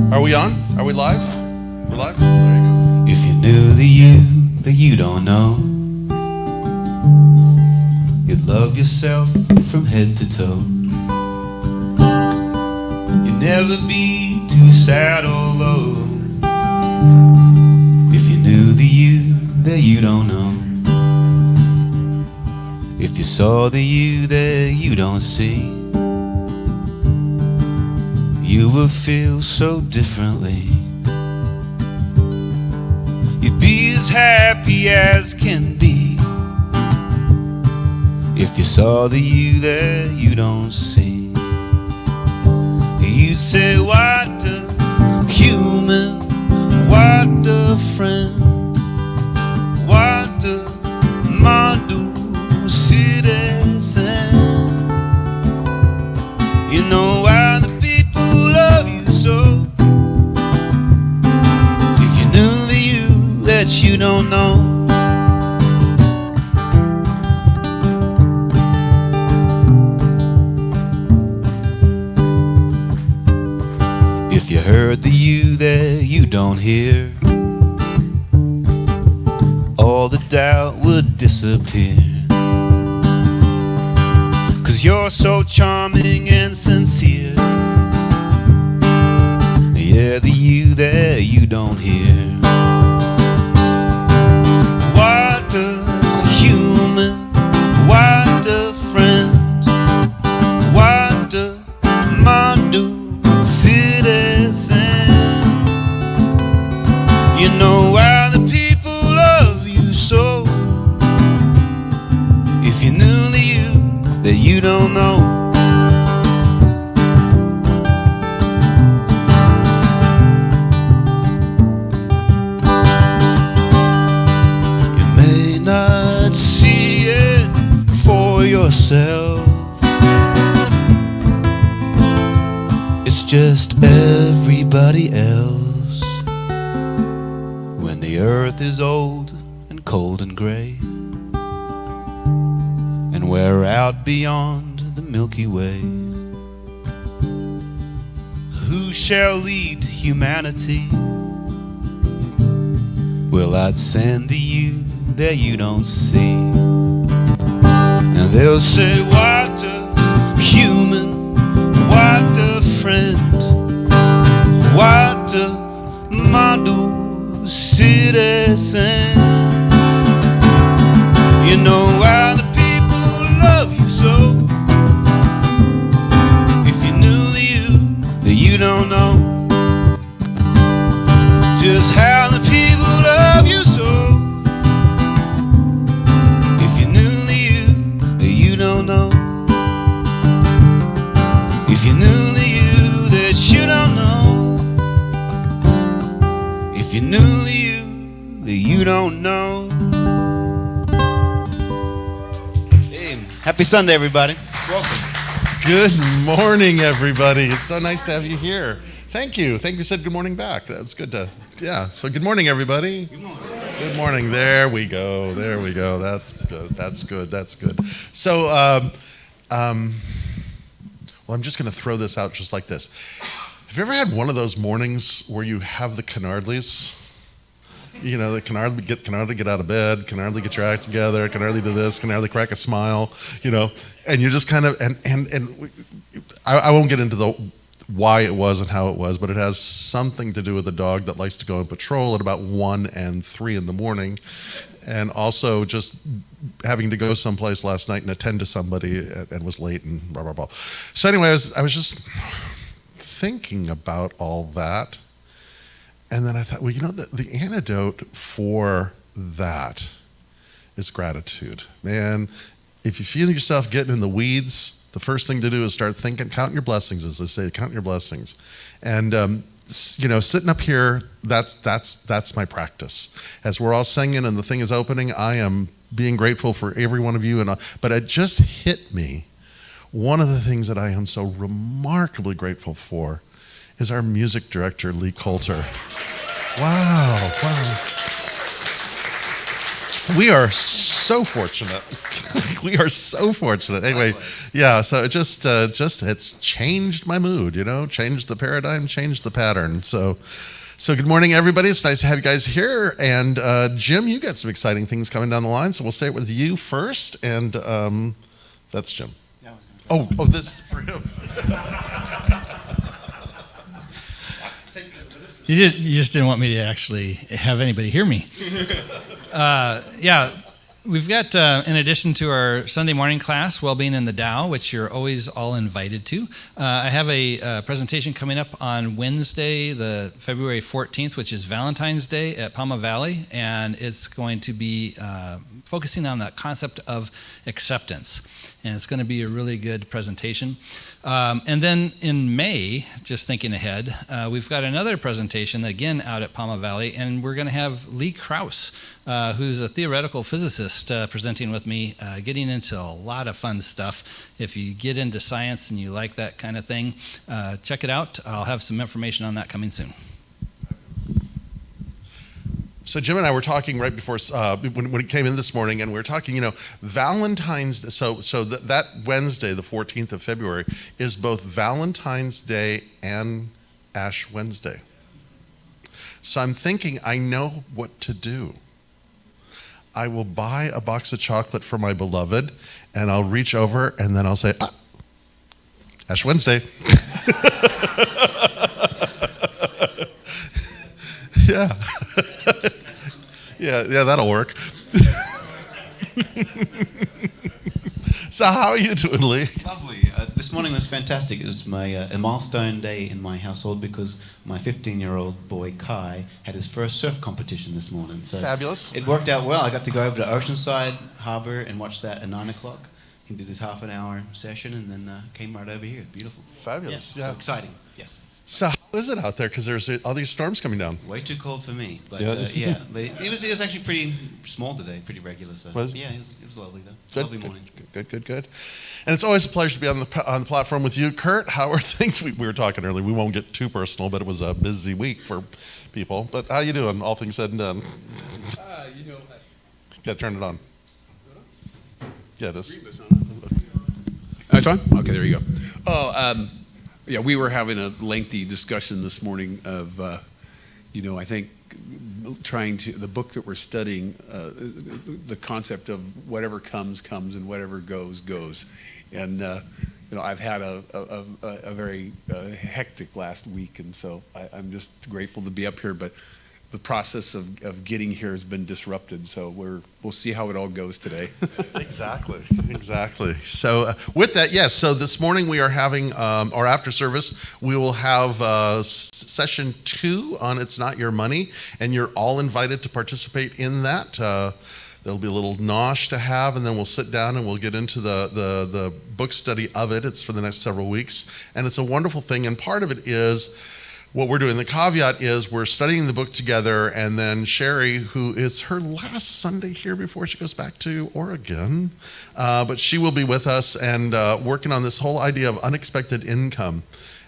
Are we on? Are we live? We're live? There you go. If you knew the you that you don't know, you'd love yourself from head to toe. You'd never be too sad or low. If you knew the you that you don't know, if you saw the you that you don't see, you would feel so differently. You'd be as happy as can be if you saw the you that you don't see. You'd say, what a human, what a friend, what a model citizen. You know why the people love you so. If you knew the you that you don't know. If you heard the you that you don't hear, all the doubt would disappear. 'Cause you're so charming and sincere. Yeah, the you that you don't hear. What a human, what a friend, what a model citizen. You know why the people love you so. If you knew the you that you don't know. You may not see it for yourself. It's just everybody else. When the earth is old and cold and gray, and we're out beyond the Milky Way, who shall lead humanity? Well, I'd send the you that you don't see. And they'll say, what a human, what a friend, what a model citizen. You know why the people love you so. If you knew the you that you don't know, just how the people love you so. If you knew the you that you don't know, if you knew the you that you don't know, if you knew the you that you don't know. Happy Sunday, everybody. Welcome. Good morning, everybody. It's so nice to have you here. Thank you. Thank you. Said good morning back. That's good to, yeah. So good morning, everybody. Good morning. Good morning. There we go. There we go. That's good. That's good. That's good. So, well, I'm just going to throw this out just like this. Have you ever had one of those mornings where you have the canardlies? You know, they can hardly get out of bed, can hardly get your act together, can hardly do this, can hardly crack a smile, you know, and you're just kind of, and I won't get into the why it was and how it was, but it has something to do with a dog that likes to go on patrol at about 1 and 3 in the morning, and also just having to go someplace last night and attend to somebody and was late and blah, blah, blah. So anyway, I was just thinking about all that. And then I thought, well, you know, the antidote for that is gratitude. Man, if you feel yourself getting in the weeds, the first thing to do is start thinking, count your blessings, as they say, count your blessings. And, you know, sitting up here, that's my practice. As we're all singing and the thing is opening, I am being grateful for every one of you. But it just hit me. One of the things that I am so remarkably grateful for is our music director, Lee Coulter. Wow. We are so fortunate. We are so fortunate. Anyway, yeah. So it just it's changed my mood. Changed the paradigm, changed the pattern. So good morning, everybody. It's nice to have you guys here. And Jim, you got some exciting things coming down the line. So we'll start with you first, and that's Jim. Oh, this is for him. You just didn't want me to actually have anybody hear me. Yeah, we've got, in addition to our Sunday morning class, Wellbeing in the Tao, which you're always all invited to, I have a presentation coming up on Wednesday, the February 14th, which is Valentine's Day at Palma Valley, and it's going to be focusing on the concept of acceptance. And it's going to be a really good presentation. And then in May, just thinking ahead, we've got another presentation, again, out at Palma Valley, and we're going to have Lee Krause, who's a theoretical physicist, presenting with me, getting into a lot of fun stuff. If you get into science and you like that kind of thing, check it out. I'll have some information on that coming soon. So Jim and I were talking right before when it came in this morning, and we were talking. Valentine's. So that Wednesday, the 14th of February, is both Valentine's Day and Ash Wednesday. So I'm thinking, I know what to do. I will buy a box of chocolate for my beloved, and I'll reach over, and then I'll say, Ash Wednesday. Yeah. yeah, that'll work. So how are you doing, Lee? Lovely. This morning was fantastic. It was a milestone day in my household because my 15-year-old boy, Kai, had his first surf competition this morning. So fabulous. It worked out well. I got to go over to Oceanside Harbor and watch that at 9 o'clock. He did his half-an-hour session and then came right over here. Beautiful. Fabulous, yeah. So exciting, yes. So how is it out there? Because there's all these storms coming down. Way too cold for me, but Yeah. but it was actually pretty small today, pretty regular. So Was? Yeah, it was lovely though. Good, Lovely morning. Good. And it's always a pleasure to be on the platform with you, Kurt. How are things? We were talking earlier. We won't get too personal, but it was a busy week for people. But how you doing? All things said and done. Got to turn it on. Yeah, this. That's on? Okay, there you go. Yeah, we were having a lengthy discussion this morning of, I think the book that we're studying, the concept of whatever comes, and whatever goes. And, I've had a very hectic last week, and so I'm just grateful to be up here, but the process of getting here has been disrupted, so we'll see how it all goes today. Exactly. So with that, yes. So this morning we are having, or after service, we will have session 2 on It's Not Your Money, and you're all invited to participate in that. There'll be a little nosh to have, and then we'll sit down and we'll get into the book study of it. It's for the next several weeks, and it's a wonderful thing, and part of it is what we're doing. The caveat is we're studying the book together, and then Sherry, who is her last Sunday here before she goes back to Oregon, but she will be with us and working on this whole idea of unexpected income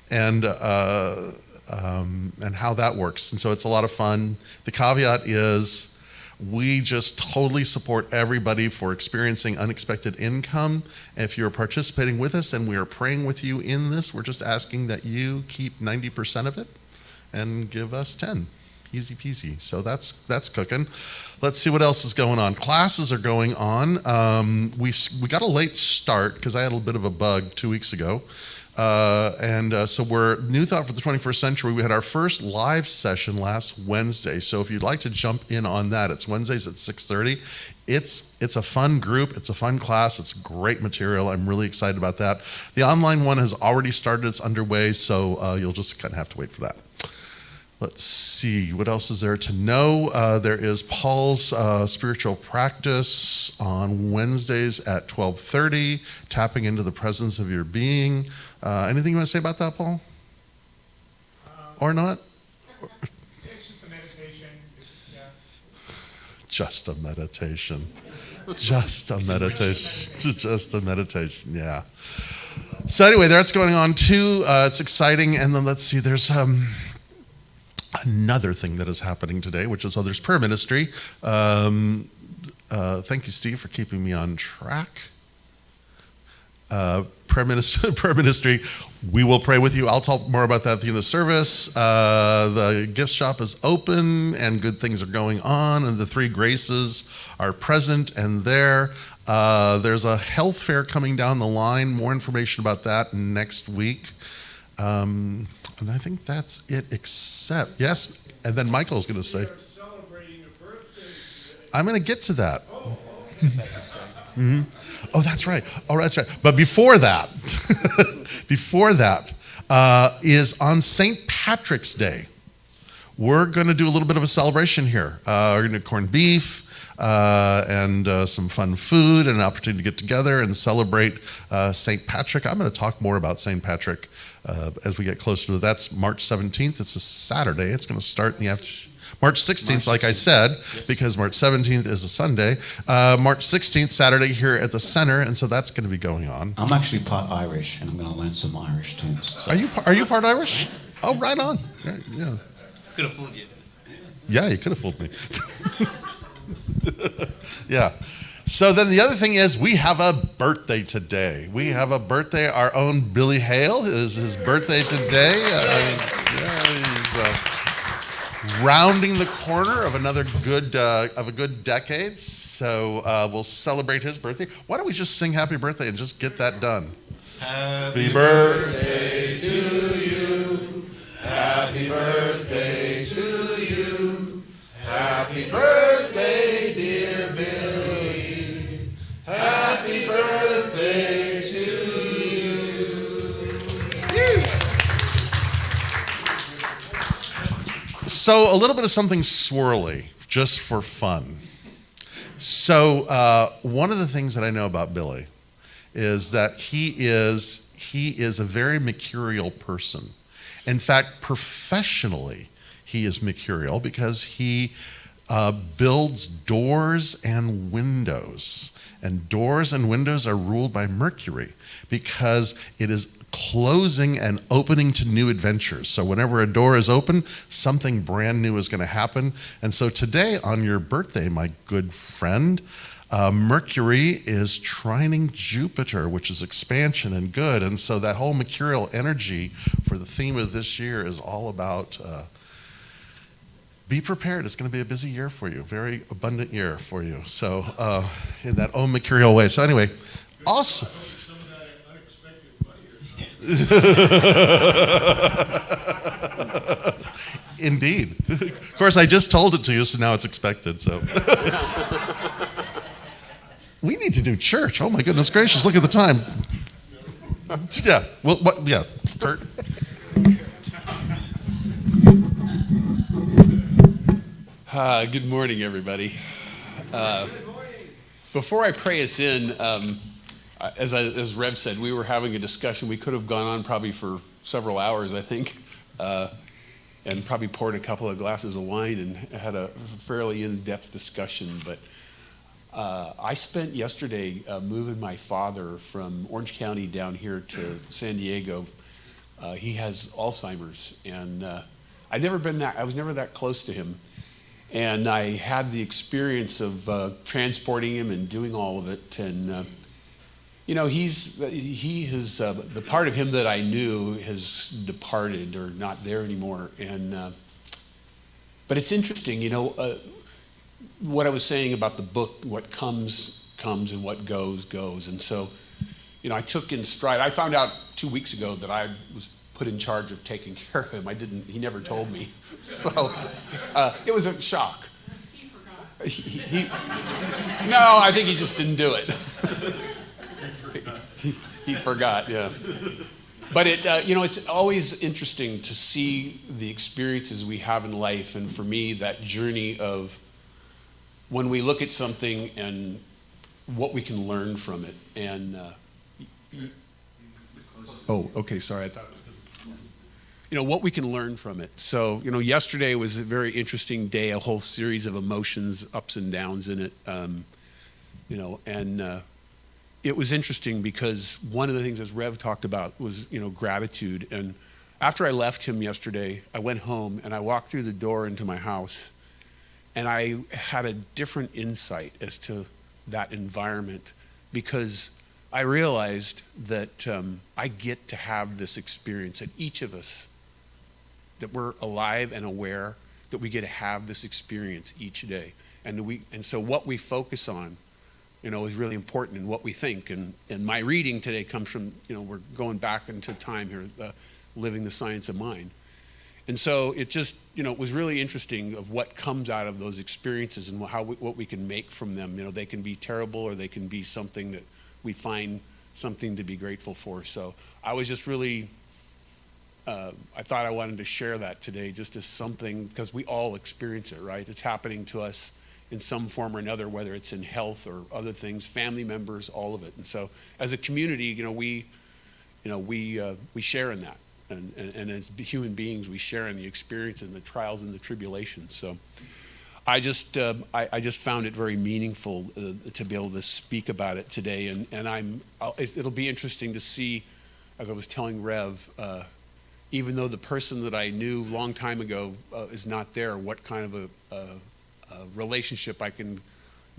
and how that works. And so it's a lot of fun. The caveat is we just totally support everybody for experiencing unexpected income. If you're participating with us and we are praying with you in this, we're just asking that you keep 90% of it and give us 10. Easy peasy. So that's cooking. Let's see what else is going on. Classes are going on. We got a late start because I had a bit of a bug 2 weeks ago. So we're New Thought for the 21st Century. We had our first live session last Wednesday. So if you'd like to jump in on that, it's Wednesdays at 6:30. It's a fun group. It's a fun class. It's great material. I'm really excited about that. The online one has already started. It's underway. So you'll just kind of have to wait for that. Let's see, what else is there to know? There is Paul's spiritual practice on Wednesdays at 12:30, tapping into the presence of your being. Anything you want to say about that, Paul? Or not? It's just a meditation. Just a meditation. Just a meditation. Just a meditation, yeah. So anyway, that's going on too. It's exciting. And then let's see, there's another thing that is happening today, which is there's prayer ministry. Thank you, Steve, for keeping me on track. Prayer ministry, we will pray with you. I'll talk more about that at the end of the service. The gift shop is open and good things are going on, and the three graces are present and there. There's a health fair coming down the line. More information about that next week. And I think that's it, except, yes, and then Michael's going to say. We are celebrating a birthday today. I'm going to get to that. Oh, okay. Mm-hmm. Oh, that's right. Oh, that's right. But before that, is on St. Patrick's Day. We're going to do a little bit of a celebration here. We're going to do corned beef and some fun food and an opportunity to get together and celebrate St. Patrick. I'm going to talk more about St. Patrick as we get closer to it. That's March 17th. It's a Saturday. It's going to start in the afternoon. March 16th, like I said, because March 17th is a Sunday. March 16th, Saturday here at the center, and so that's going to be going on. I'm actually part Irish, and I'm going to learn some Irish tunes. So. Are you part Irish? Oh, right on. Yeah. Could have fooled you. Yeah, you could have fooled me. Yeah. So then the other thing is we have a birthday today. We have a birthday. Our own Billy Hale is his birthday today. He's rounding the corner of another good decade. So we'll celebrate his birthday. Why don't we just sing happy birthday and just get that done? Happy birthday to you. Happy birthday to you. Happy birthday, dear Billy. Happy birthday to you. So a little bit of something swirly, just for fun. So one of the things that I know about Billy is that he is a very mercurial person. In fact, professionally, he is mercurial because he builds doors and windows. And doors and windows are ruled by Mercury because it is closing and opening to new adventures. So whenever a door is open, something brand new is going to happen. And so today on your birthday, my good friend, Mercury is trining Jupiter, which is expansion and good. And so that whole mercurial energy for the theme of this year is all about be prepared. It's going to be a busy year for you, very abundant year for you. So in that own mercurial way. So anyway, awesome. Some of that unexpected money. Indeed. Of course, I just told it to you, so now it's expected. So we need to do church. Oh my goodness gracious! Look at the time. Yeah. Well, what? Yeah, Kurt. Good morning, everybody. Before I pray us in, as Rev said, we were having a discussion. We could have gone on probably for several hours, I think, and probably poured a couple of glasses of wine and had a fairly in-depth discussion. But I spent yesterday moving my father from Orange County down here to San Diego. He has Alzheimer's, and I was never that close to him. And I had the experience of transporting him and doing all of it. And, the part of him that I knew has departed or not there anymore. And, but it's interesting, what I was saying about the book, what comes, comes, and what goes, goes. And so, I took in stride. I found out 2 weeks ago that I was put in charge of taking care of him. He never told me. So it was a shock. He forgot. No, I think he just didn't do it. he forgot, yeah. But it's always interesting to see the experiences we have in life. And for me, that journey of when we look at something and what we can learn from it. And, oh, okay, sorry. I thought it was what we can learn from it. So, yesterday was a very interesting day, a whole series of emotions, ups and downs in it. And it was interesting because one of the things, as Rev talked about, was, gratitude. And after I left him yesterday, I went home and I walked through the door into my house. And I had a different insight as to that environment because I realized that I get to have this experience, that each of us, that we're alive and aware, that we get to have this experience each day. And so what we focus on, is really important in what we think. And my reading today comes from, we're going back into time here, living the science of mind. And so it just, it was really interesting of what comes out of those experiences and what we can make from them. They can be terrible or they can be something that we find something to be grateful for. So I was just really, I thought I wanted to share that today just as something, because we all experience it, right? It's happening to us in some form or another, whether it's in health or other things, family members, all of it. And so as a community, we share in that. And as human beings, we share in the experience and the trials and the tribulations. So I just found it very meaningful to be able to speak about it today. And it'll be interesting to see, as I was telling Rev, even though the person that I knew a long time ago is not there, what kind of a relationship I can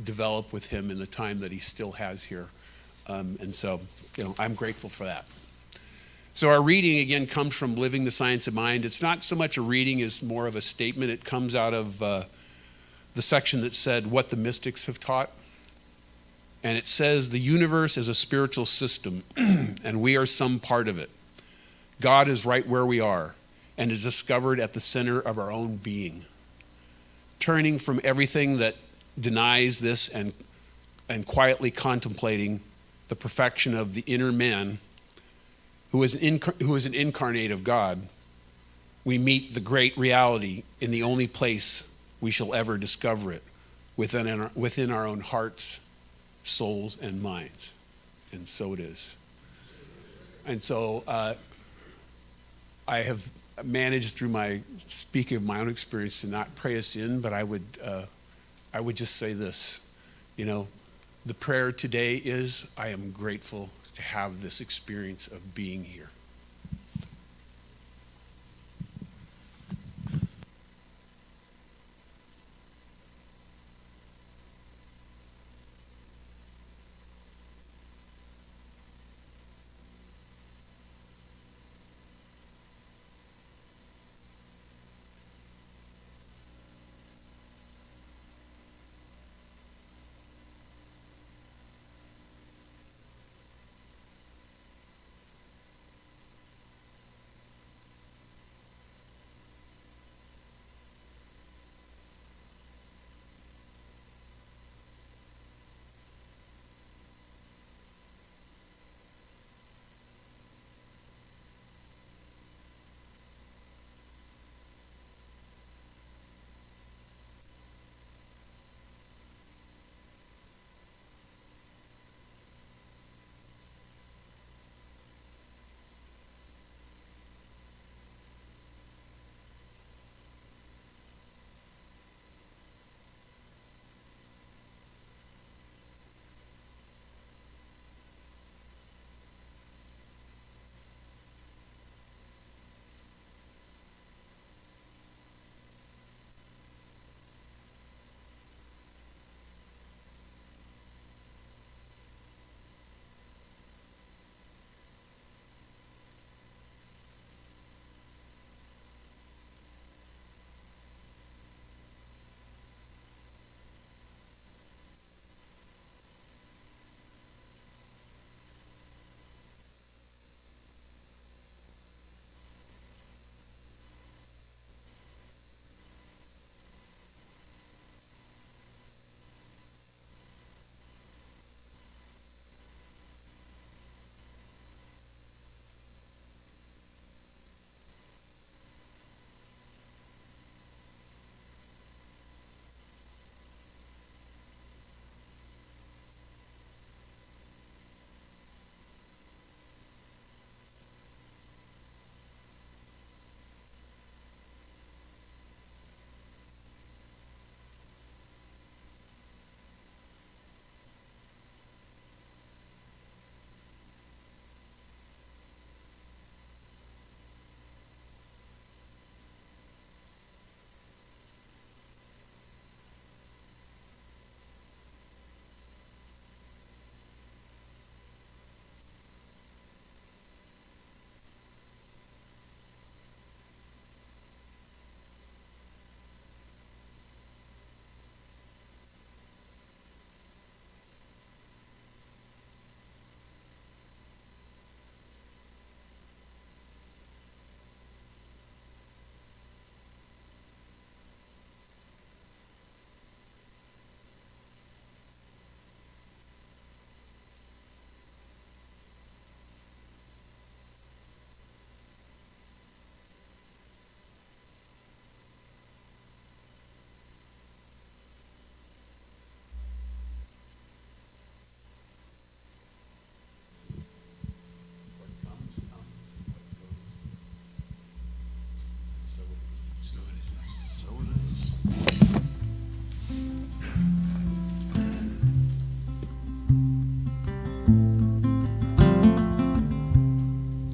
develop with him in the time that he still has here. And so, I'm grateful for that. So our reading, again, comes from Living the Science of Mind. It's not so much a reading as more of a statement. It comes out of the section that said, what the mystics have taught. And it says, the universe is a spiritual system, and we are some part of it. God is right where we are, and is discovered at the center of our own being. Turning from everything that denies this and quietly contemplating the perfection of the inner man, who is an incarnate of God, we meet the great reality in the only place we shall ever discover it, within our own hearts, souls, and minds. And so it is. And so I have managed through my speaking of my own experience to not pray us in, but I would just say this, the prayer today is, I am grateful to have this experience of being here.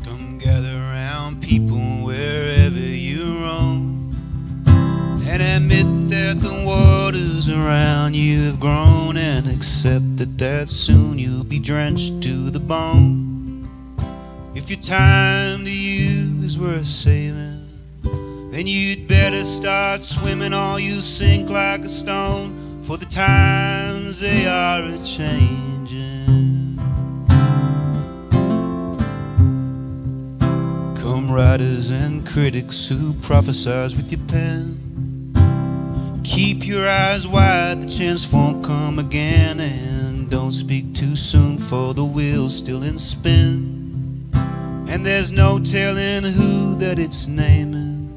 Come gather around people wherever you roam, and admit that the waters around you have grown, and accept that soon you'll be drenched to the bone. If your time to you is worth saving, then you'd better start swimming or you sink like a stone, for the times they are a-changing. Come writers and critics who prophesize with your pen, keep your eyes wide, the chance won't come again, and don't speak too soon, for the wheel's still in spin. And there's no telling who that it's naming,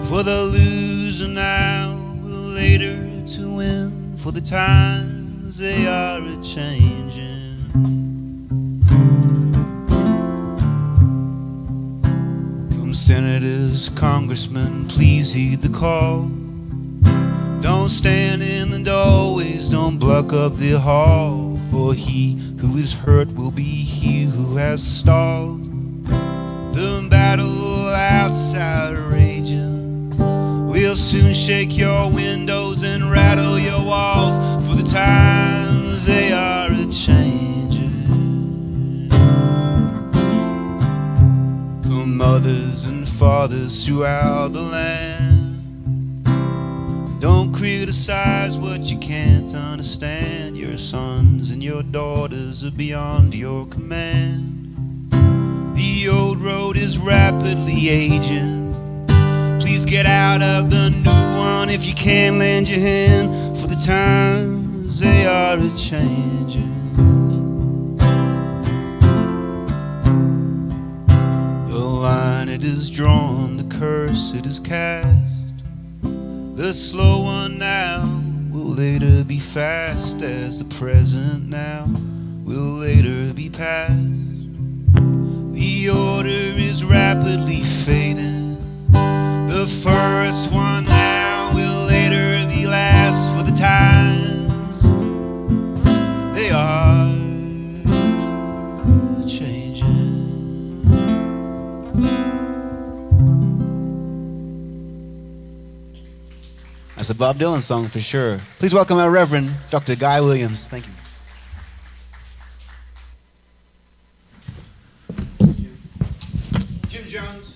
for the loser now will later to win, for the times they are a-changing. Come senators, congressmen, please heed the call. Don't stand in the doorways, don't block up the hall, for he who is hurt will be he who has stalled. The battle outside raging will soon shake your windows and rattle your walls, for the times they are a-changing. Come mothers and fathers throughout the land, don't criticize what you can't understand. Your sons and your daughters are beyond your command. The old road is rapidly aging. Please get out of the new one if you can lend your hand, for the times they are a-changing. The line it is drawn, the curse it is cast. The slow one now will later be fast, as the present now will later be past. The order is rapidly fading. The first one now will later be last, for the times they are changing. That's a Bob Dylan song for sure. Please welcome our Reverend Dr. Guy Williams. Thank you. Jim Jones.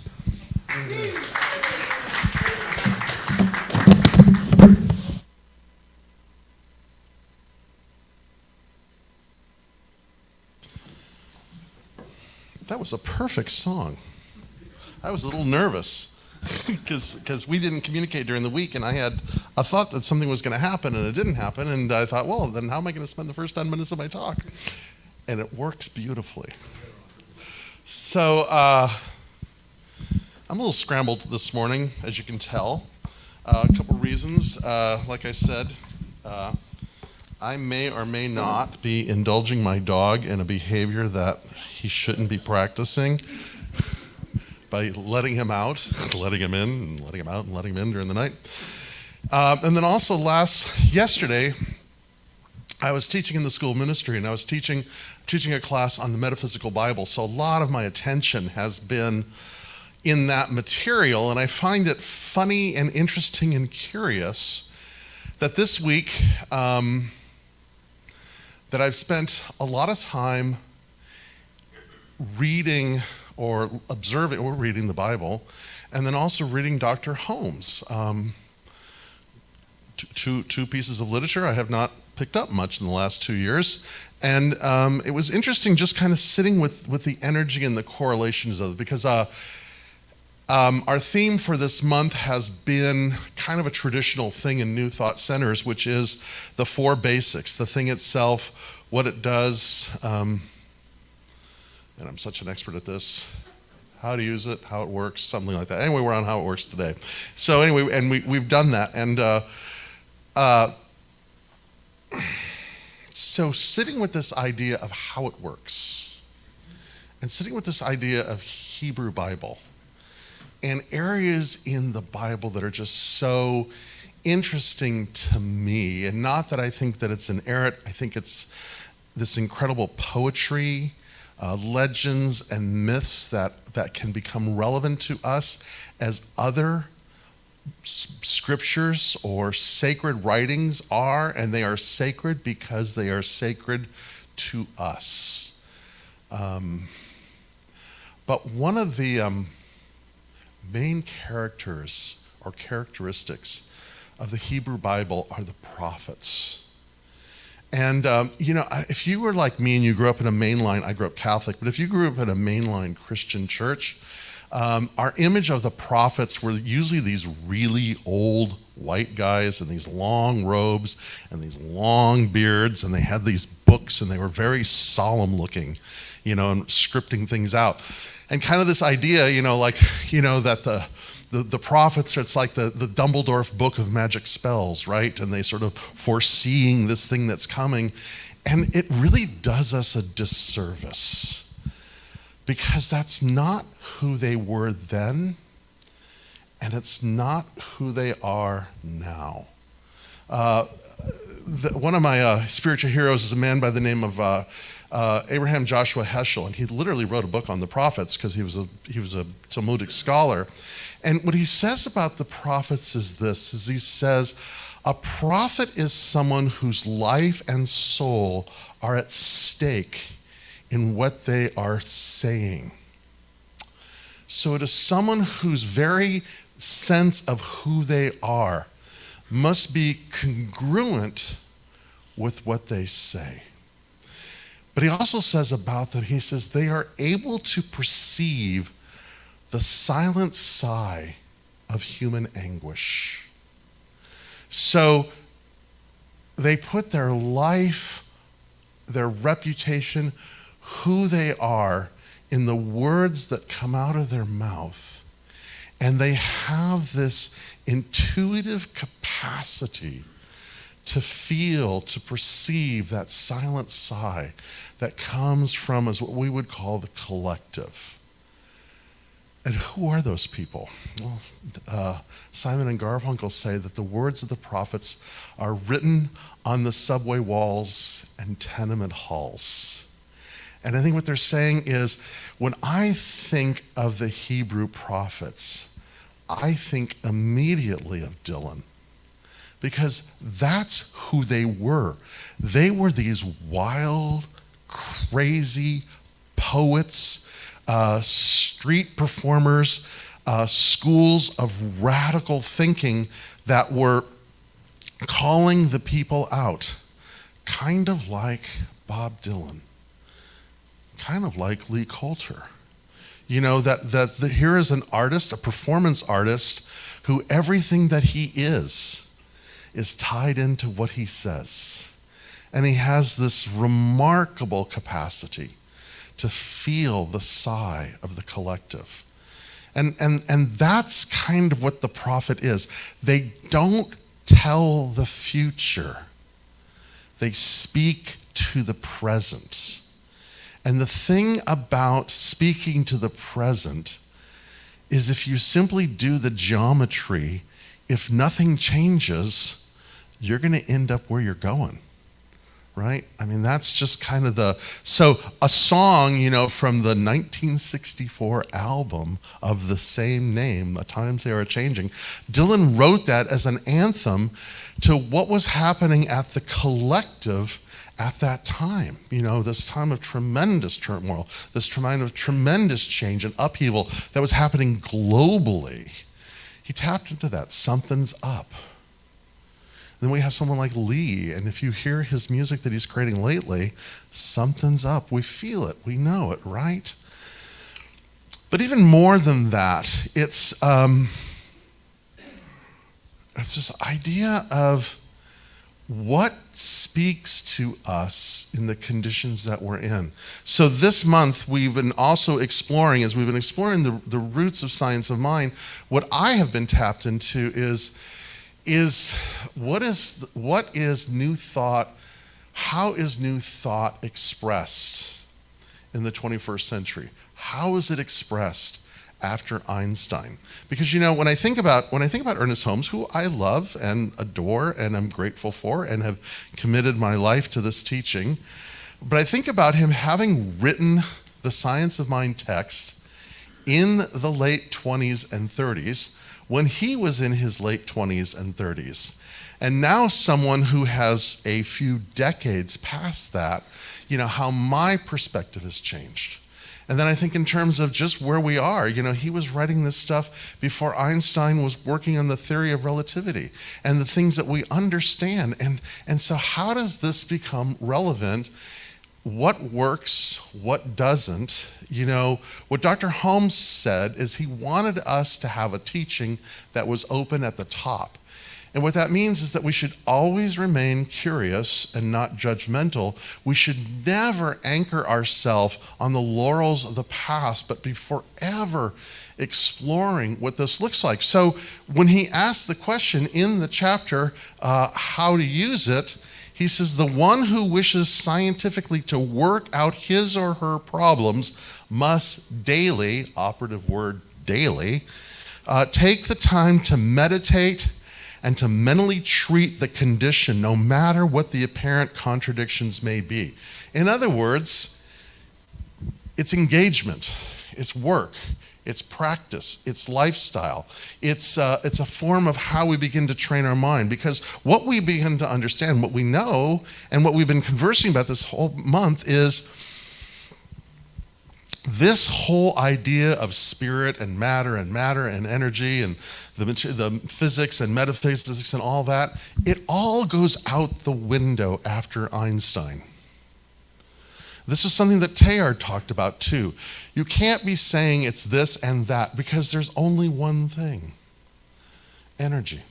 That was a perfect song. I was a little nervous because we didn't communicate during the week, and I had a thought that something was going to happen, and it didn't happen, and I thought, well, then how am I going to spend the first 10 minutes of my talk? And it works beautifully. So I'm a little scrambled this morning, as you can tell. A couple reasons. Like I said, I may or may not be indulging my dog in a behavior that he shouldn't be practicing by letting him out, letting him in, and letting him out, and letting him in during the night. And then also yesterday, I was teaching in the school ministry, and I was teaching a class on the metaphysical Bible. So a lot of my attention has been in that material, and I find it funny and interesting and curious that this week that I've spent a lot of time reading or observing or reading the Bible, and then also reading Dr. Holmes. Two pieces of literature I have not picked up much in the last 2 years, and it was interesting just kind of sitting with the energy and the correlations of it, because our theme for this month has been kind of a traditional thing in New Thought Centers, which is the four basics, the thing itself, what it does, and I'm such an expert at this, how to use it, how it works, something like that. Anyway, we're on how it works today. So anyway, and we've done that. And so sitting with this idea of how it works, and sitting with this idea of Hebrew Bible, and areas in the Bible that are just so interesting to me, and not that I think that it's an error. I think it's this incredible poetry, legends, and myths that can become relevant to us as other scriptures or sacred writings are, and they are sacred because they are sacred to us. But one of the main characters or characteristics of the Hebrew Bible are the prophets. And, if you were like me and you grew up in a mainline, I grew up Catholic, but if you grew up in a mainline Christian church, our image of the prophets were usually these really old white guys in these long robes and these long beards, and they had these books, and they were very solemn looking, and scripting things out. And kind of this idea, that the prophets, it's like the Dumbledore book of magic spells, right? And they sort of foreseeing this thing that's coming. And it really does us a disservice, because that's not who they were then, and it's not who they are now. One of my spiritual heroes is a man by the name of Abraham Joshua Heschel, and he literally wrote a book on the prophets because he was a Talmudic scholar. And what he says about the prophets is this, is he says, a prophet is someone whose life and soul are at stake in what they are saying. So it is someone whose very sense of who they are must be congruent with what they say. But he also says about them, he says they are able to perceive the silent sigh of human anguish. So they put their life, their reputation, who they are in the words that come out of their mouth. And they have this intuitive capacity to feel, to perceive that silent sigh that comes from as what we would call the collective. And who are those people? Well, Simon and Garfunkel say that the words of the prophets are written on the subway walls and tenement halls. And I think what they're saying is, when I think of the Hebrew prophets, I think immediately of Dylan, because that's who they were. They were these wild, crazy poets, street performers, schools of radical thinking that were calling the people out, kind of like Bob Dylan, kind of like Lee Coulter. That here is an artist, a performance artist, who everything that he is tied into what he says. And he has this remarkable capacity to feel the sigh of the collective. And that's kind of what the prophet is. They don't tell the future. They speak to the present. And the thing about speaking to the present is, if you simply do the geometry, if nothing changes, you're going to end up where you're going. Right? I mean, that's just kind of so a song, from the 1964 album of the same name, The Times They Are Changing, Dylan wrote that as an anthem to what was happening at the collective at that time. This time of tremendous turmoil, this time of tremendous change and upheaval that was happening globally. He tapped into that. Something's up. Then we have someone like Lee, and if you hear his music that he's creating lately, something's up. We feel it. We know it, right? But even more than that, it's this idea of what speaks to us in the conditions that we're in. So this month, we've been also exploring, as we've been exploring the roots of science of mind, what I have been tapped into is what is new thought? How is new thought expressed in the 21st century? How is it expressed after Einstein. Because when I think about Ernest Holmes, who I love and adore and I'm grateful for and have committed my life to this teaching, but I think about him having written the Science of Mind text in the late 20s and 30s when he was in his late 20s and 30s. And now someone who has a few decades past that, how my perspective has changed. And then I think in terms of just where we are, he was writing this stuff before Einstein was working on the theory of relativity and the things that we understand. And so how does this become relevant? What works, what doesn't? What Dr. Holmes said is he wanted us to have a teaching that was open at the top. And what that means is that we should always remain curious and not judgmental. We should never anchor ourselves on the laurels of the past, but be forever exploring what this looks like. So when he asked the question in the chapter, how to use it, he says, the one who wishes scientifically to work out his or her problems must daily, operative word daily, take the time to meditate and to mentally treat the condition, no matter what the apparent contradictions may be. In other words, it's engagement, it's work, it's practice, it's lifestyle. It's a form of how we begin to train our mind, because what we begin to understand, what we know, and what we've been conversing about this whole month is this whole idea of spirit and matter and energy and the physics and metaphysics and all that, it all goes out the window after Einstein. This is something that Teilhard talked about too. You can't be saying it's this and that because there's only one thing: energy.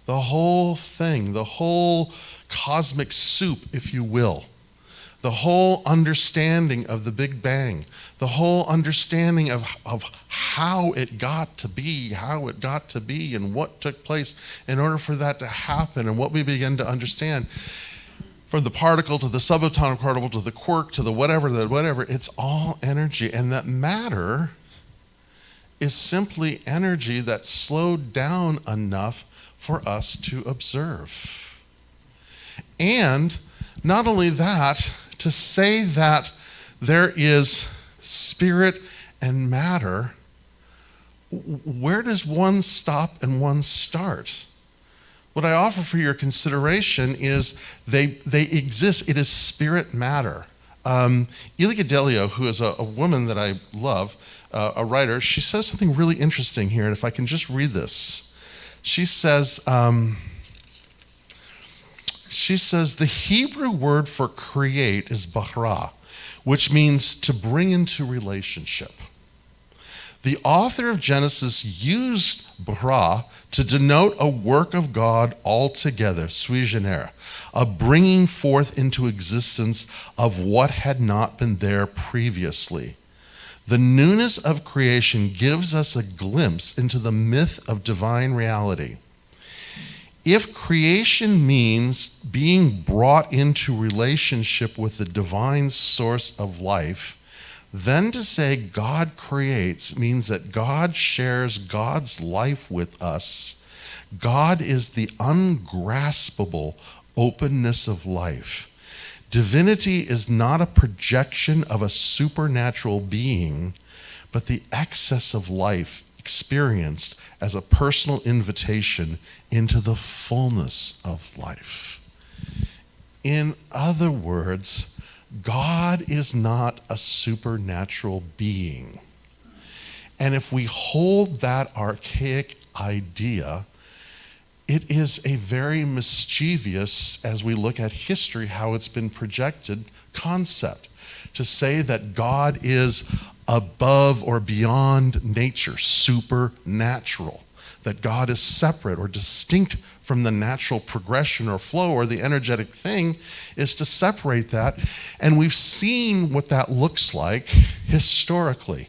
The whole thing, the whole cosmic soup, if you will. The whole understanding of the Big Bang, the whole understanding of how it got to be, and what took place in order for that to happen, and what we begin to understand from the particle to the subatomic particle to the quark to the whatever, it's all energy. And that matter is simply energy that's slowed down enough for us to observe. And not only that, to say that there is spirit and matter, where does one stop and one start? What I offer for your consideration is they exist. It is spirit matter. Ilia Delio, who is a woman that I love, a writer, she says something really interesting here, and if I can just read this. She says, the Hebrew word for create is bara, which means to bring into relationship. The author of Genesis used bara to denote a work of God altogether, sui generis, a bringing forth into existence of what had not been there previously. The newness of creation gives us a glimpse into the myth of divine reality. If creation means being brought into relationship with the divine source of life, then to say God creates means that God shares God's life with us. God is the ungraspable openness of life. Divinity is not a projection of a supernatural being, but the excess of life experienced as a personal invitation into the fullness of life. In other words, God is not a supernatural being. And if we hold that archaic idea, it is a very mischievous, as we look at history, how it's been projected, concept. To say that God is above or beyond nature, supernatural, that God is separate or distinct from the natural progression or flow or the energetic thing, is to separate that. And we've seen what that looks like historically.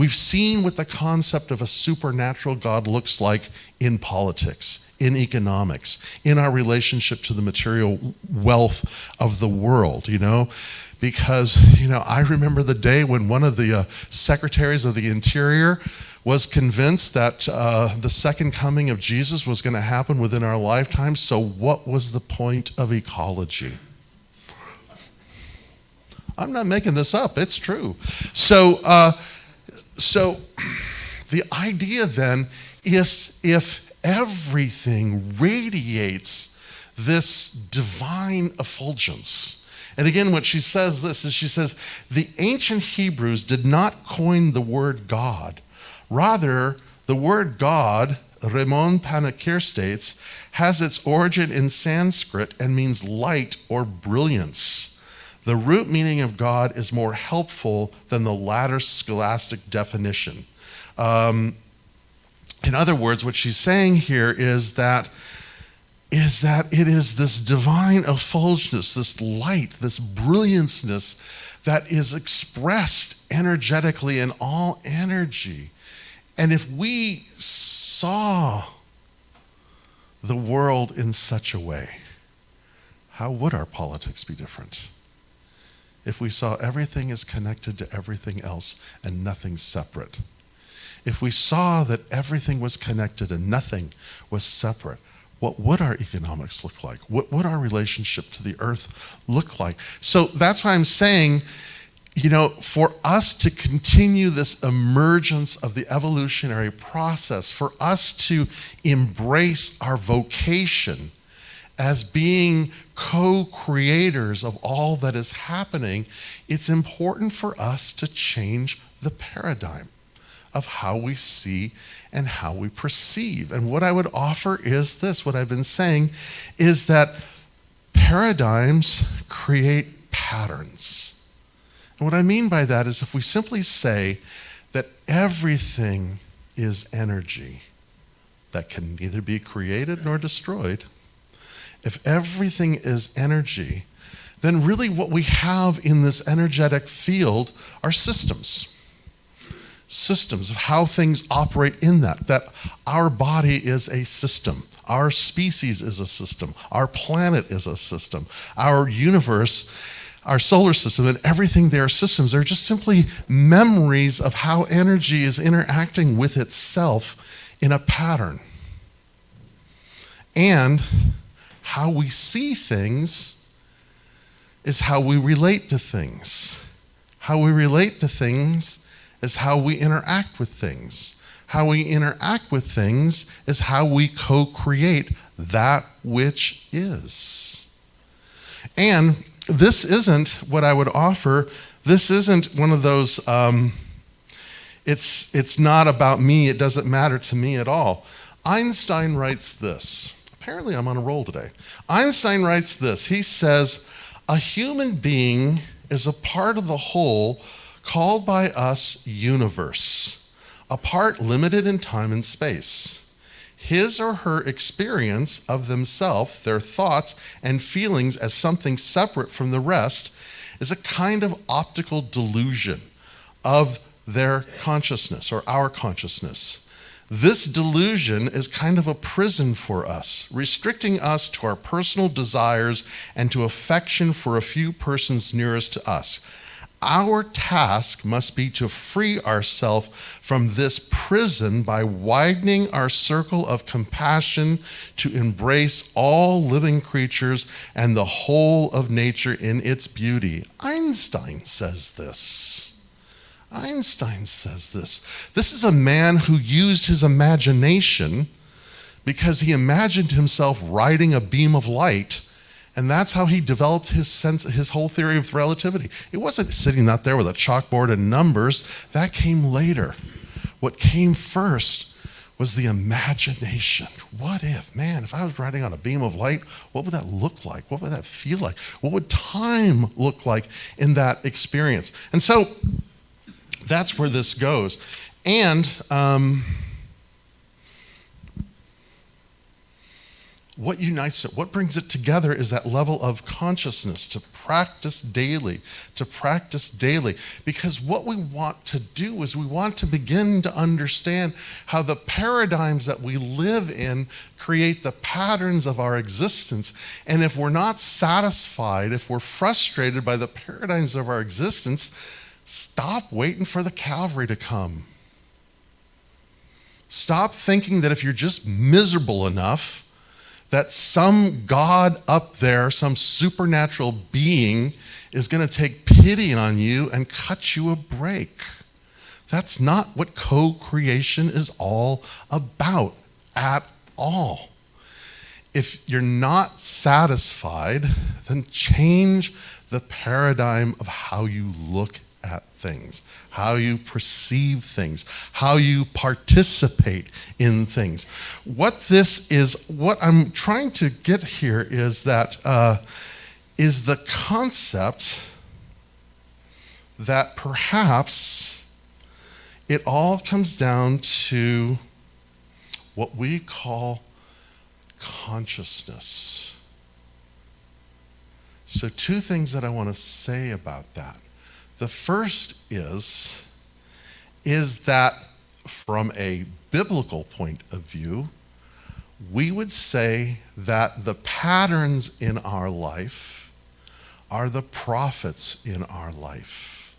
We've seen what the concept of a supernatural God looks like in politics, in economics, in our relationship to the material wealth of the world, because, I remember the day when one of the secretaries of the Interior was convinced that the second coming of Jesus was going to happen within our lifetime. So what was the point of ecology? I'm not making this up. It's true. So the idea then is, if everything radiates this divine effulgence, and again, what she says she says, the ancient Hebrews did not coin the word God. Rather, the word God, Ramon Panakir states, has its origin in Sanskrit and means light or brilliance. The root meaning of God is more helpful than the latter scholastic definition. In other words, what she's saying here is that it is this divine effulgence, this light, this brillianceness that is expressed energetically in all energy. And if we saw the world in such a way, how would our politics be different? If we saw everything is connected to everything else and nothing separate. If we saw that everything was connected and nothing was separate, what would our economics look like? What would our relationship to the earth look like? So that's why I'm saying, for us to continue this emergence of the evolutionary process, for us to embrace our vocation as being co-creators of all that is happening, it's important for us to change the paradigm of how we see and how we perceive. And what I would offer is this, what I've been saying, is that paradigms create patterns. And what I mean by that is, if we simply say that everything is energy that can neither be created nor destroyed, if everything is energy, then really what we have in this energetic field are systems. Systems of how things operate in that our body is a system. Our species is a system. Our planet is a system. Our universe, our solar system, and everything there are systems. They're just simply memories of how energy is interacting with itself in a pattern. And how we see things is how we relate to things. How we relate to things is how we interact with things. How we interact with things is how we co-create that which is. And this isn't what I would offer. This isn't one of those, it's not about me, it doesn't matter to me at all. Einstein writes this. Apparently I'm on a roll today. Einstein writes this. He says, a human being is a part of the whole called by us universe, a part limited in time and space. His or her experience of themselves, their thoughts and feelings as something separate from the rest, is a kind of optical delusion of their consciousness or our consciousness. This delusion is kind of a prison for us, restricting us to our personal desires and to affection for a few persons nearest to us. Our task must be to free ourselves from this prison by widening our circle of compassion to embrace all living creatures and the whole of nature in its beauty. Einstein says this. Einstein says this. This is a man who used his imagination because he imagined himself riding a beam of light, and that's how he developed his whole theory of relativity. It wasn't sitting out there with a chalkboard and numbers. That came later. What came first was the imagination. What if I was riding on a beam of light, what would that look like? What would that feel like? What would time look like in that experience? And so that's where this goes. And what unites it, what brings it together is that level of consciousness, to practice daily, Because what we want to do is we want to begin to understand how the paradigms that we live in create the patterns of our existence. And if we're not satisfied, if we're frustrated by the paradigms of our existence, stop waiting for the Calvary to come. Stop thinking that if you're just miserable enough, that some God up there, some supernatural being, is going to take pity on you and cut you a break. That's not what co-creation is all about at all. If you're not satisfied, then change the paradigm of how you look at things, how you perceive things, how you participate in things. What I'm trying to get here is that is the concept that perhaps it all comes down to what we call consciousness. So two things that I want to say about that. The first is that from a biblical point of view, we would say that the patterns in our life are the prophets in our life.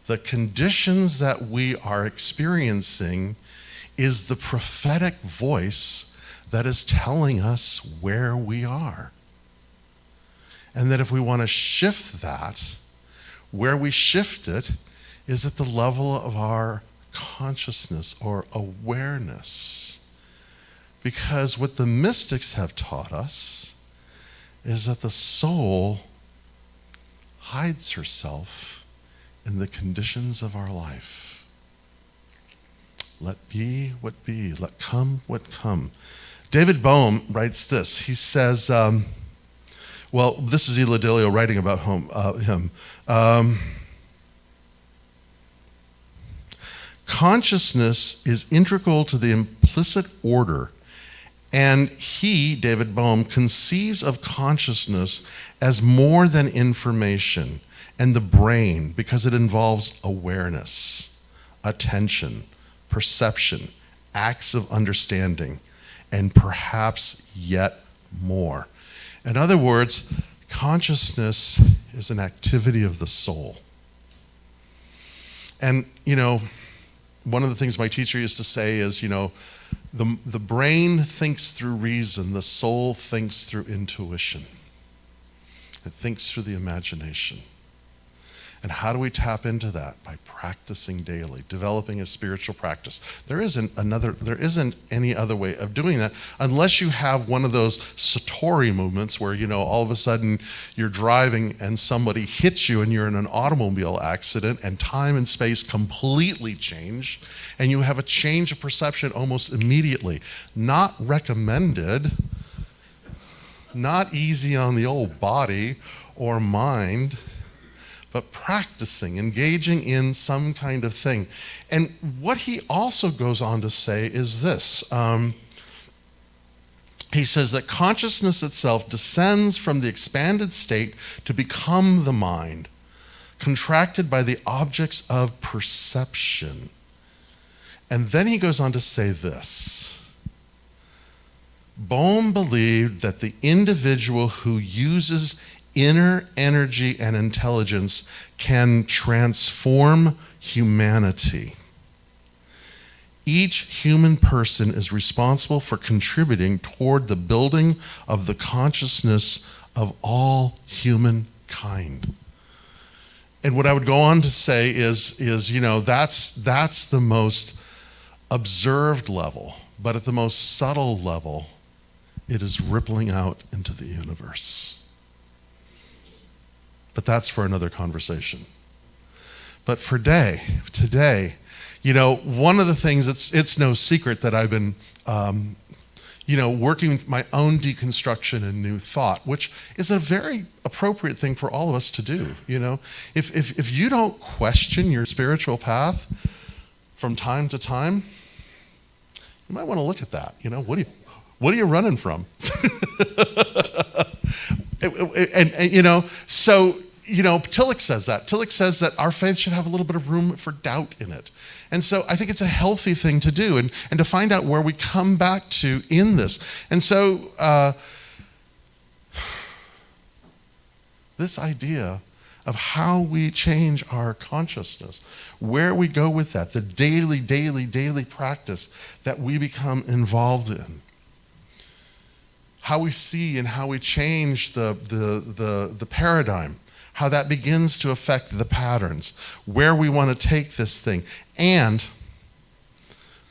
The conditions that we are experiencing is the prophetic voice that is telling us where we are. And that if we want to shift that, where we shift it is at the level of our consciousness or awareness. Because what the mystics have taught us is that the soul hides herself in the conditions of our life. Let be what be, let come what come. David Bohm writes this. He says, this is Iladilio writing about him. Consciousness is integral to the implicit order, and he, David Bohm, conceives of consciousness as more than information and the brain because it involves awareness, attention, perception, acts of understanding, and perhaps yet more. In other words, consciousness is an activity of the soul. And, one of the things my teacher used to say is, the brain thinks through reason, the soul thinks through intuition. It thinks through the imagination. And how do we tap into that? By practicing daily, developing a spiritual practice. There isn't any other way of doing that unless you have one of those Satori movements where, all of a sudden you're driving and somebody hits you and you're in an automobile accident and time and space completely change and you have a change of perception almost immediately. Not recommended, not easy on the old body or mind, but practicing, engaging in some kind of thing. And what he also goes on to say is this. He says that consciousness itself descends from the expanded state to become the mind, contracted by the objects of perception. And then he goes on to say this. Bohm believed that the individual who uses inner energy and intelligence can transform humanity. Each human person is responsible for contributing toward the building of the consciousness of all humankind. And what I would go on to say is that's the most observed level, but at the most subtle level, it is rippling out into the universe. But that's for another conversation. But for today, one of the things it's no secret that I've been, working with my own deconstruction and new thought, which is a very appropriate thing for all of us to do. If you don't question your spiritual path from time to time, you might want to look at that. What are you running from? Tillich says that. Tillich says that our faith should have a little bit of room for doubt in it. And so I think it's a healthy thing to do and to find out where we come back to in this. And so this idea of how we change our consciousness, where we go with that, the daily practice that we become involved in, how we see and how we change the paradigm, how that begins to affect the patterns, where we want to take this thing. And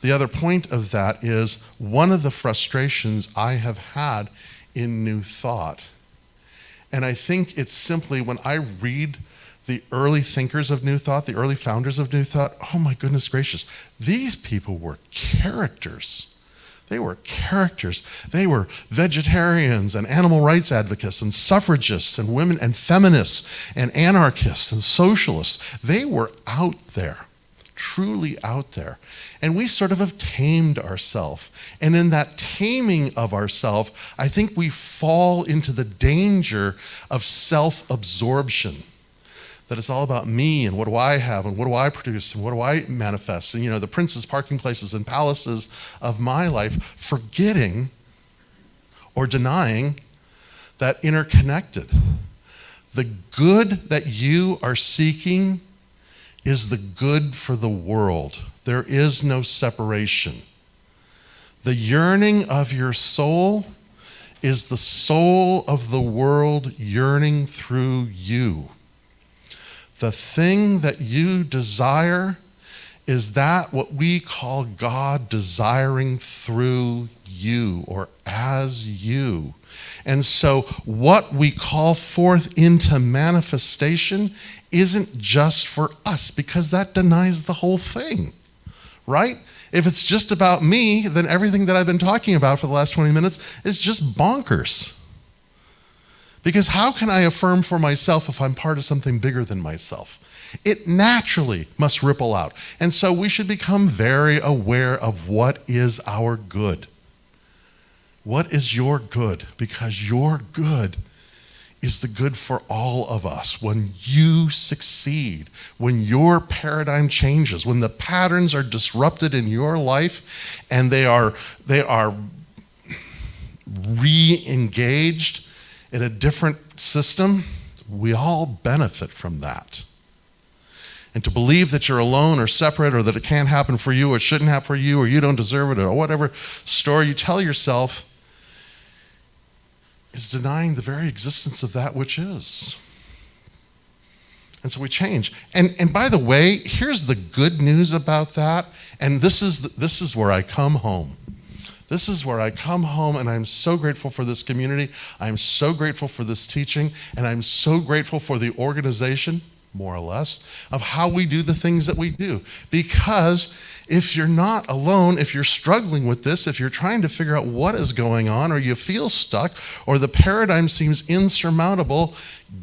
the other point of that is one of the frustrations I have had in New Thought. And I think it's simply when I read the early thinkers of New Thought, the early founders of New Thought, oh my goodness gracious, these people were characters. They were characters. They were vegetarians and animal rights advocates and suffragists and women and feminists and anarchists and socialists. They were out there, truly out there. And we sort of have tamed ourselves. And in that taming of ourselves, I think we fall into the danger of self-absorption. That it's all about me and what do I have and what do I produce and what do I manifest. And the princes, parking places, and palaces of my life, forgetting or denying that interconnected. The good that you are seeking is the good for the world. There is no separation. The yearning of your soul is the soul of the world yearning through you. The thing that you desire is that what we call God desiring through you or as you. And so what we call forth into manifestation isn't just for us, because that denies the whole thing, right? If it's just about me, then everything that I've been talking about for the last 20 minutes is just bonkers. Because how can I affirm for myself if I'm part of something bigger than myself? It naturally must ripple out. And so we should become very aware of what is our good. What is your good? Because your good is the good for all of us. When you succeed, when your paradigm changes, when the patterns are disrupted in your life and they are re-engaged in a different system, we all benefit from that. And to believe that you're alone or separate or that it can't happen for you or it shouldn't happen for you or you don't deserve it or whatever story you tell yourself is denying the very existence of that which is. And so we change. And by the way, here's the good news about that, and this is where I come home. This is where I come home, and I'm so grateful for this community. I'm so grateful for this teaching, and I'm so grateful for the organization, more or less, of how we do the things that we do. Because if you're not alone, if you're struggling with this, if you're trying to figure out what is going on, or you feel stuck, or the paradigm seems insurmountable,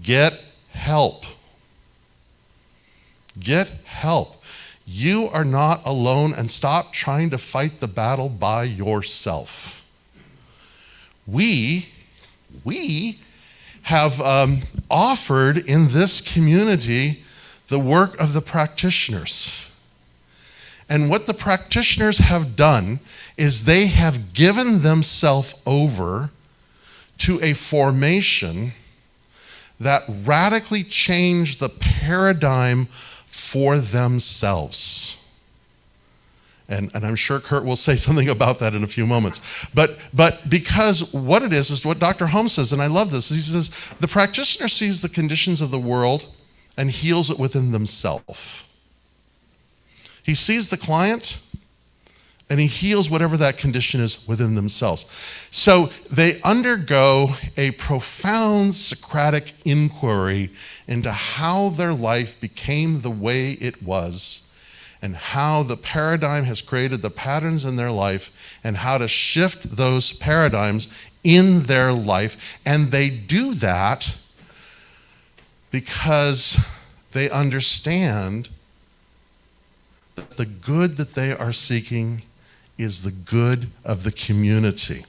get help. Get help. You are not alone, and stop trying to fight the battle by yourself. We have offered in this community the work of the practitioners. And what the practitioners have done is they have given themselves over to a formation that radically changed the paradigm for themselves. And I'm sure Kurt will say something about that in a few moments. But because what it is what Dr. Holmes says, and I love this. He says, the practitioner sees the conditions of the world and heals it within themselves. He sees the client and he heals whatever that condition is within themselves. So they undergo a profound Socratic inquiry into how their life became the way it was, and how the paradigm has created the patterns in their life, and how to shift those paradigms in their life. And they do that because they understand that the good that they are seeking is the good of the community.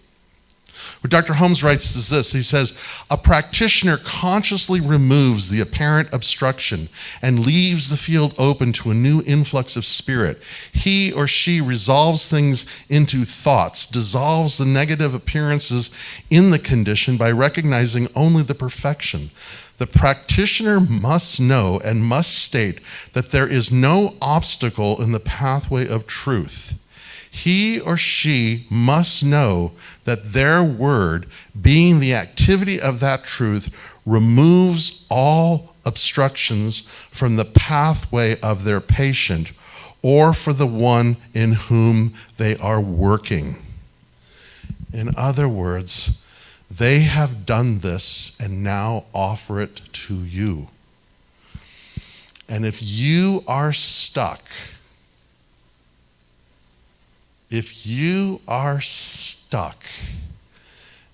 What Dr. Holmes writes is this. He says, a practitioner consciously removes the apparent obstruction and leaves the field open to a new influx of spirit. He or she resolves things into thoughts, dissolves the negative appearances in the condition by recognizing only the perfection. The practitioner must know and must state that there is no obstacle in the pathway of truth. He or she must know that their word, being the activity of that truth, removes all obstructions from the pathway of their patient or for the one in whom they are working. In other words, they have done this and now offer it to you. And if you are stuck,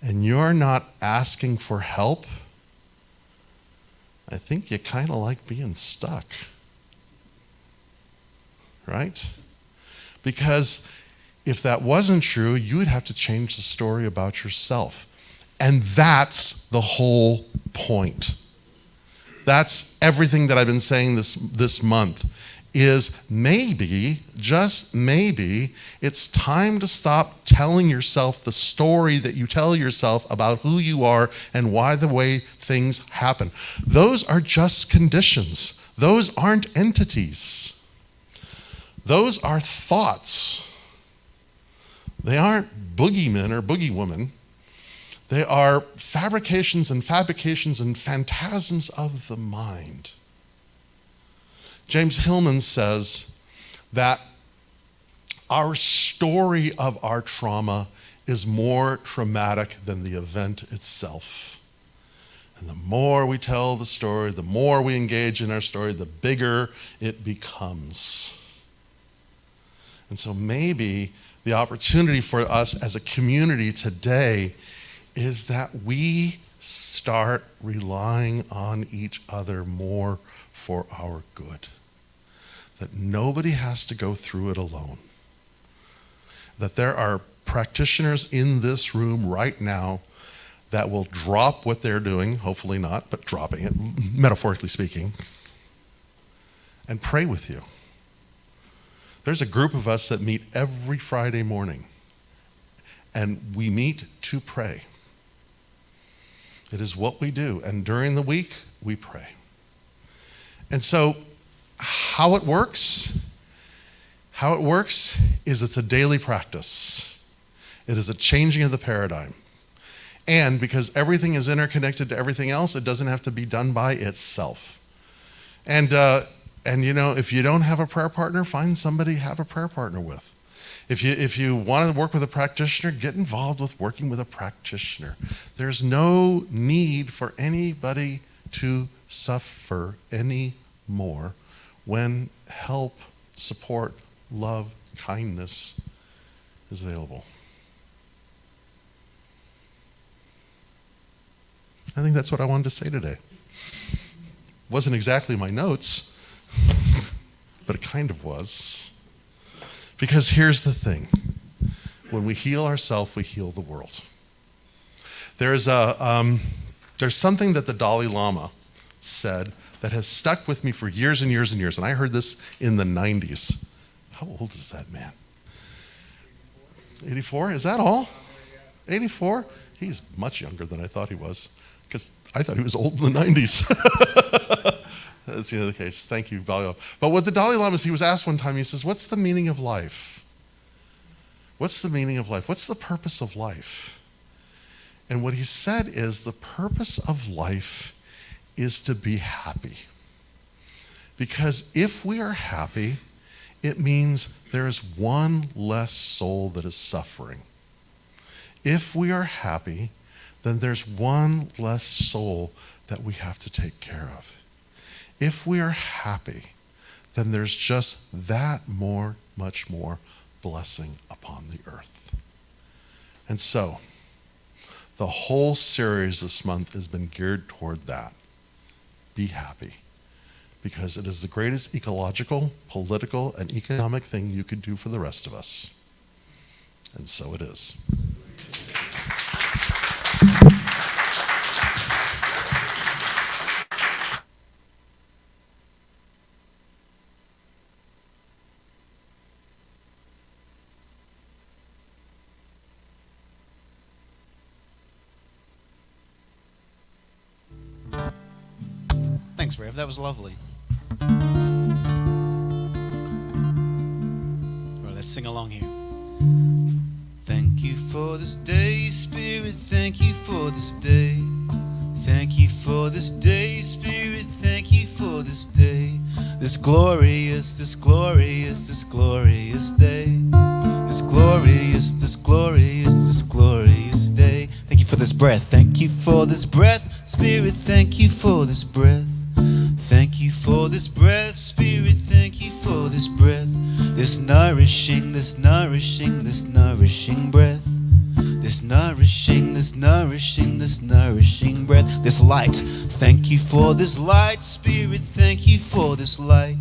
and you're not asking for help, I think you kind of like being stuck. Right? Because if that wasn't true, you would have to change the story about yourself. And that's the whole point. That's everything that I've been saying this month. Is maybe, just maybe, it's time to stop telling yourself the story that you tell yourself about who you are and why the way things happen. Those are just conditions. Those aren't entities. Those are thoughts. They aren't boogeymen or boogeywomen. They are fabrications and phantasms of the mind. James Hillman says that our story of our trauma is more traumatic than the event itself. And the more we tell the story, the more we engage in our story, the bigger it becomes. And so maybe the opportunity for us as a community today is that we start relying on each other more for our good. That nobody has to go through it alone. That there are practitioners in this room right now that will drop what they're doing, hopefully not, but dropping it, metaphorically speaking, and pray with you. There's a group of us that meet every Friday morning, and we meet to pray. It is what we do, and during the week, we pray. And so, how it works is it's a daily practice. It is a changing of the paradigm. And because everything is interconnected to everything else, it doesn't have to be done by itself. And you know, if you don't have a prayer partner, find somebody to have a prayer partner with. If you want to work with a practitioner, get involved with working with a practitioner. There's no need for anybody to suffer anymore when help, support, love, kindness is available. I think that's what I wanted to say today. Wasn't exactly my notes, but it kind of was. Because here's the thing. When we heal ourselves, we heal the world. There's something that the Dalai Lama said that has stuck with me for years and years and years. And I heard this in the 90s. How old is that man? 84? Is that all? 84? He's much younger than I thought he was, because I thought he was old in the 90s. That's the case. Thank you, Valio. But what the Dalai Lama, he was asked one time, he says, what's the meaning of life? What's the meaning of life? What's the purpose of life? And what he said is the purpose of life is to be happy. Because if we are happy, it means there is one less soul that is suffering. If we are happy, then there's one less soul that we have to take care of. If we are happy, then there's just that much more blessing upon the earth. And so, the whole series this month has been geared toward that. Be happy. Because it is the greatest ecological, political, and economic thing you could do for the rest of us. And so it is. Thanks, Rev. That was lovely. All right, let's sing along here. Thank you for this day, Spirit. Thank you for this day. Thank you for this day, Spirit. Thank you for this day. This glorious, this glorious, this glorious day. This glorious, this glorious, this glorious day. Thank you for this breath. Thank you for this breath, Spirit. Thank you for this breath. Thank you for this breath, Spirit. Thank you for this breath. This nourishing, this nourishing, this nourishing breath. This nourishing, this nourishing, this nourishing breath. This light. Thank you for this light, Spirit. Thank you for this light.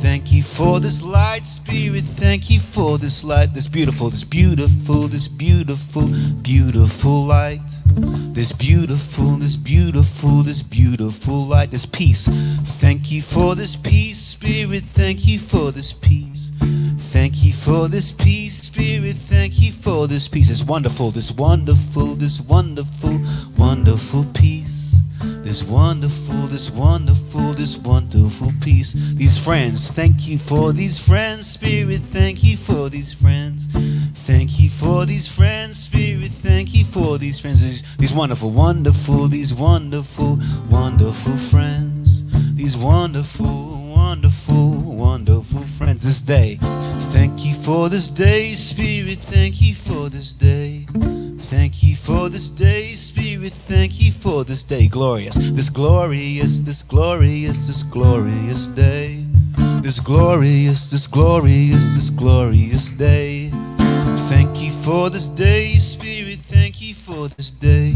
Thank you for this light, Spirit. Thank you for this light. This beautiful, this beautiful, this beautiful, beautiful light. This beautiful, this beautiful, this beautiful light. This peace. Thank you for this peace, Spirit. Thank you for this peace. Thank you for this peace, Spirit. Thank you for this peace. This wonderful, this wonderful, this wonderful, wonderful peace. This wonderful, this wonderful, this wonderful peace. These friends, thank you for these friends, Spirit. Thank you for these friends. Thank you for these friends, Spirit. Thank you for these friends. These wonderful, wonderful, these wonderful, wonderful friends. These wonderful, wonderful, wonderful friends. This day, thank you for this day, Spirit. Thank you for this day. Thank you for this day, Spirit. Thank you for this day. Glorious, this glorious, this glorious, this glorious day. This glorious, this glorious, this glorious day. Thank you for this day, Spirit. Thank you for this day.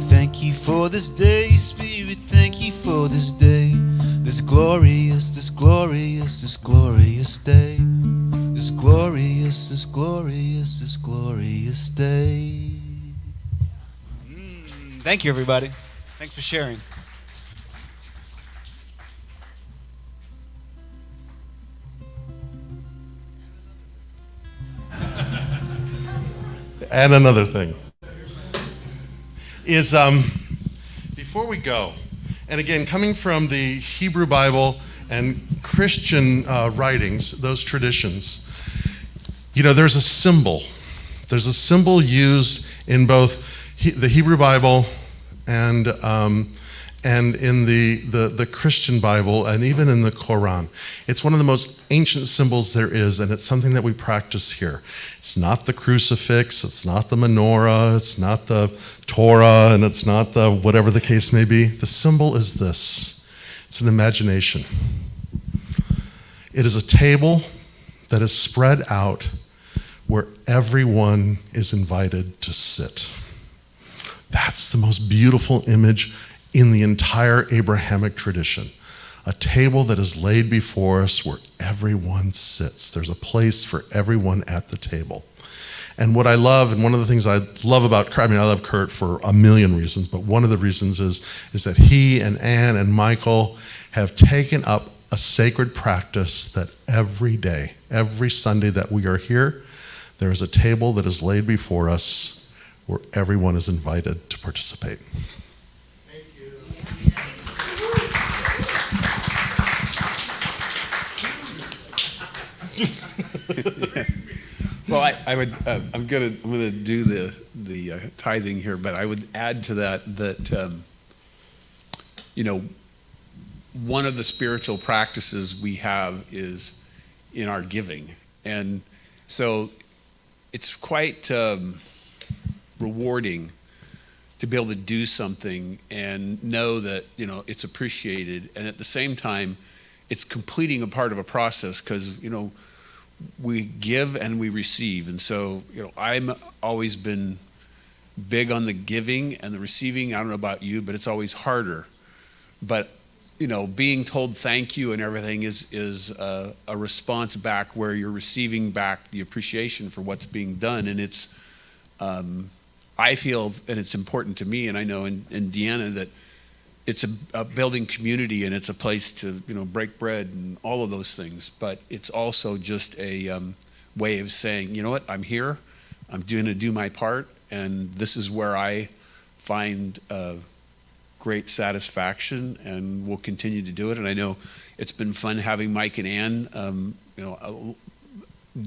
Thank you for this day, Spirit. Thank you for this day. This glorious, this glorious, this glorious day. This glorious, this glorious, this glorious day. Thank you, everybody. Thanks for sharing. And another thing is before we go, and again, coming from the Hebrew Bible and Christian writings, those traditions, you know, there's a symbol. There's a symbol used in both the Hebrew Bible and in the Christian Bible and even in the Quran. It's one of the most ancient symbols there is, and it's something that we practice here. It's not the crucifix, it's not the menorah, it's not the Torah, and it's not the whatever the case may be. The symbol is this. It's an imagination. It is a table that is spread out where everyone is invited to sit. That's the most beautiful image in the entire Abrahamic tradition. A table that is laid before us where everyone sits. There's a place for everyone at the table. And what I love, and one of the things I love about Kurt, I mean, I love Kurt for a million reasons, but one of the reasons is that he and Ann and Michael have taken up a sacred practice that every day, every Sunday that we are here, there is a table that is laid before us where everyone is invited to participate. Thank you. Well, I would. I'm gonna do the tithing here, but I would add to that you know, one of the spiritual practices we have is in our giving, and so it's quite rewarding to be able to do something and know that, you know, it's appreciated, and at the same time it's completing a part of a process, because, you know, we give and we receive. And so, you know, I'm always been big on the giving, and the receiving, I don't know about you, but it's always harder. But, you know, being told thank you and everything is a response back where you're receiving back the appreciation for what's being done. And it's I feel, and it's important to me, and I know in Deanna, that it's a building community, and it's a place to, you know, break bread and all of those things. But it's also just a way of saying, you know what, I'm here, I'm going to do my part, and this is where I find great satisfaction, and we'll continue to do it. And I know it's been fun having Mike and Ann,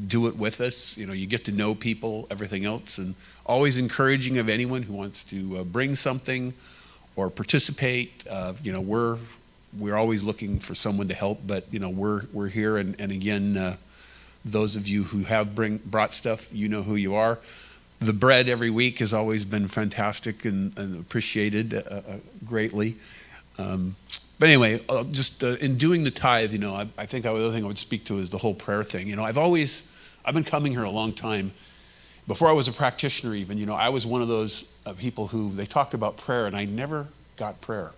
do it with us. You get to know people, everything else, and always encouraging of anyone who wants to bring something or participate. We're always looking for someone to help, but we're here. And again, those of you who have brought stuff, you know who you are. The bread every week has always been fantastic and appreciated greatly. But anyway, just in doing the tithe, I think the other thing I would speak to is the whole prayer thing. I've been coming here a long time. Before I was a practitioner even, I was one of those people who they talked about prayer, and I never got prayer.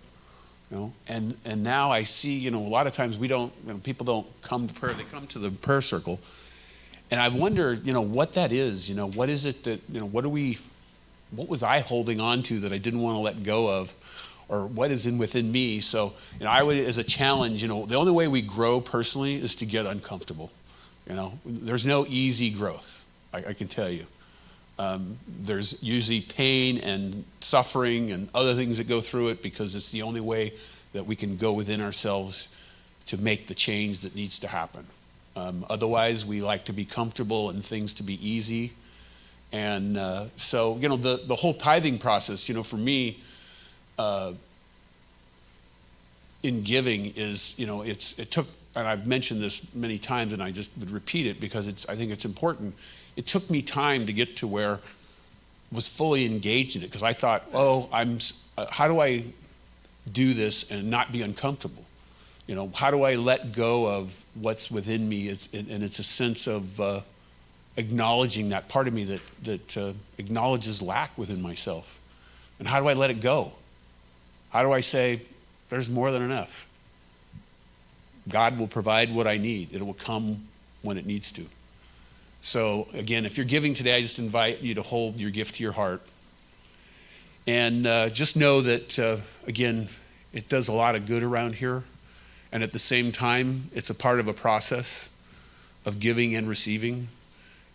And now I see, a lot of times people don't come to prayer, they come to the prayer circle. And I wonder, what that is, what is it that, what was I holding on to that I didn't want to let go of, or what is within me? So, I would, as a challenge, the only way we grow personally is to get uncomfortable. There's no easy growth, I can tell you. There's usually pain and suffering and other things that go through it, because it's the only way that we can go within ourselves to make the change that needs to happen. Otherwise, we like to be comfortable and things to be easy. And so, the whole tithing process, for me, in giving is, it took, and I've mentioned this many times, and I just would repeat it because I think it's important. It took me time to get to where I was fully engaged in it, because I thought, how do I do this and not be uncomfortable? How do I let go of what's within me? And it's a sense of acknowledging that part of me that acknowledges lack within myself. And how do I let it go? How do I say, there's more than enough? God will provide what I need. It will come when it needs to. So again, if you're giving today, I just invite you to hold your gift to your heart. And just know that, again, it does a lot of good around here. And at the same time, it's a part of a process of giving and receiving,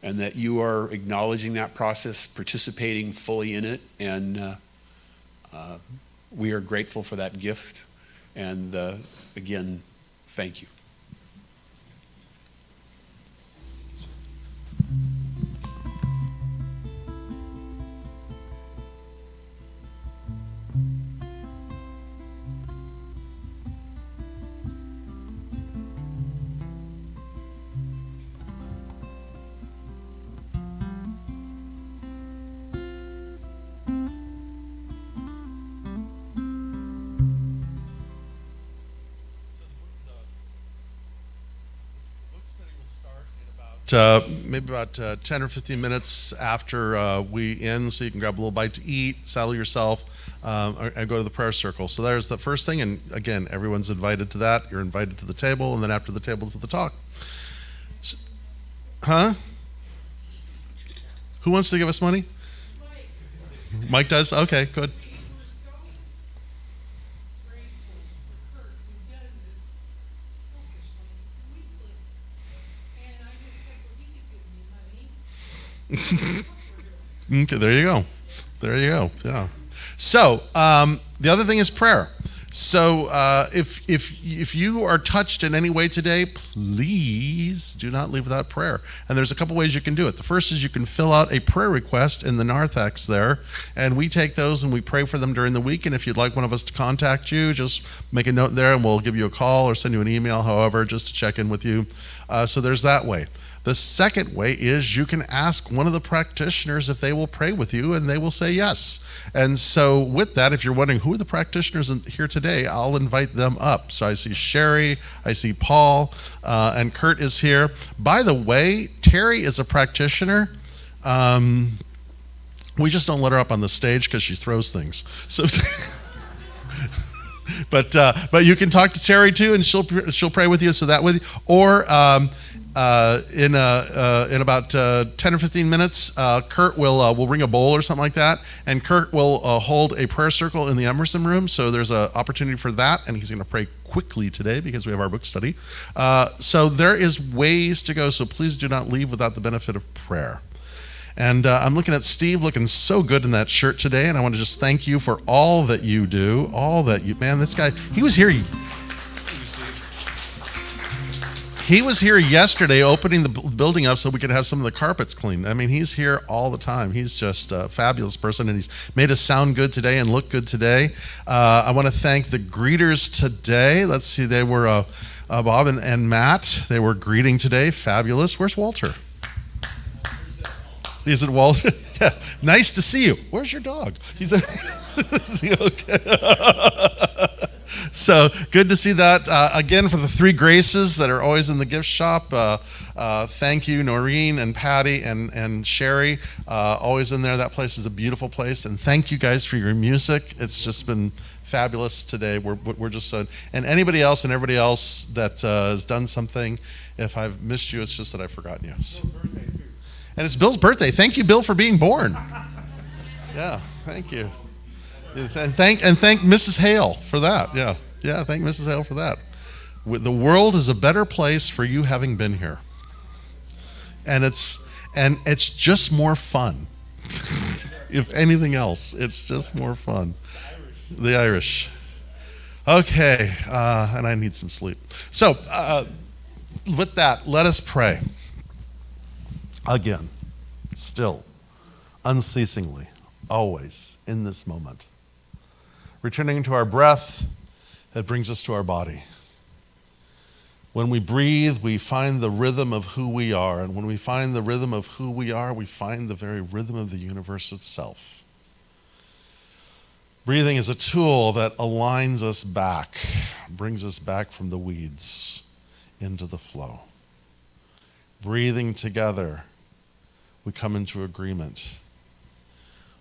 and that you are acknowledging that process, participating fully in it. And we are grateful for that gift. And again, thank you. Maybe about 10 or 15 minutes after we end, so you can grab a little bite to eat, settle yourself, and go to the prayer circle. So there's the first thing, and again, everyone's invited to that. You're invited to the table, and then after the table to the talk. Huh? Who wants to give us money? Mike does? Okay, good. Okay, there you go. Yeah. So the other thing is prayer. So if you are touched in any way today, please do not leave without prayer. And there's a couple ways you can do it. The first is you can fill out a prayer request in the narthex there, and we take those and we pray for them during the week. And if you'd like one of us to contact you, just make a note there and we'll give you a call or send you an email, however, just to check in with you. So there's that way. The second way is you can ask one of the practitioners if they will pray with you, and they will say yes. And so with that, if you're wondering who are the practitioners here today, I'll invite them up. So I see Sherry, I see Paul, and Kurt is here. By the way, Terry is a practitioner. We just don't let her up on the stage because she throws things. So, but you can talk to Terry too, and she'll pray with you. So that way, or in about 10 or 15 minutes, Kurt will bring a bowl or something like that, and Kurt will hold a prayer circle in the Emerson room. So there's an opportunity for that, and he's going to pray quickly today because we have our book study. So there is ways to go. So please do not leave without the benefit of prayer. And I'm looking at Steve looking so good in that shirt today, and I want to just thank you for all that you do, man, this guy, he was here. He was here yesterday opening the building up so we could have some of the carpets cleaned. I mean, he's here all the time. He's just a fabulous person, and he's made us sound good today and look good today. I want to thank the greeters today. Let's see, they were Bob and Matt. They were greeting today. Fabulous. Where's Walter? Is it Walter? Yeah. Nice to see you. Where's your dog? He's is he okay? So good to see that. Again, for the three Graces that are always in the gift shop, thank you, Noreen and Patty and Sherry, always in there. That place is a beautiful place. And thank you guys for your music. It's just been fabulous today. We're just, and anybody else and everybody else that has done something, if I've missed you, it's just that I've forgotten you. And it's Bill's birthday. Thank you, Bill, for being born. Yeah, thank you. And thank Mrs. Hale for that. Yeah, thank Mrs. Hale for that. The world is a better place for you having been here. And it's just more fun. If anything else, it's just more fun. The Irish. Okay, and I need some sleep. So, with that, let us pray. Again, still, unceasingly, always in this moment. Returning to our breath, it brings us to our body. When we breathe, we find the rhythm of who we are. And when we find the rhythm of who we are, we find the very rhythm of the universe itself. Breathing is a tool that aligns us back, brings us back from the weeds into the flow. Breathing together, we come into agreement.